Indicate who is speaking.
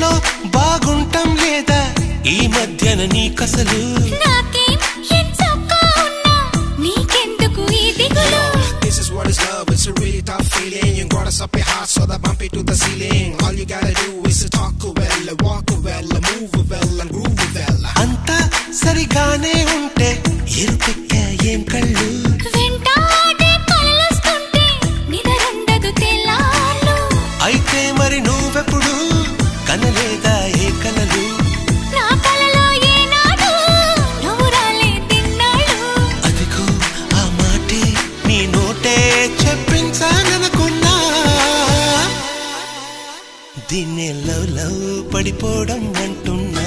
Speaker 1: ఇంట్లో బాగుంటాం లేదా ఈ మధ్యన నీకసలు
Speaker 2: This is what is love, it's a really tough feeling. You got us up your heart so that bump it to the ceiling. All you gotta do is to talk well, walk well, move well and groove well.
Speaker 1: అంతా సరిగానే ఉంటే ఎరుపెక్క ఏం కళ్ళు అయితే మరి నువ్వెప్పుడు కనలేదా ఏ కలలు అదిగో ఆ మాటే నీ నోటే చెప్పించాలనుకున్నా దీన్నే లవ్ లవ్ పడిపోవడం అంటున్నా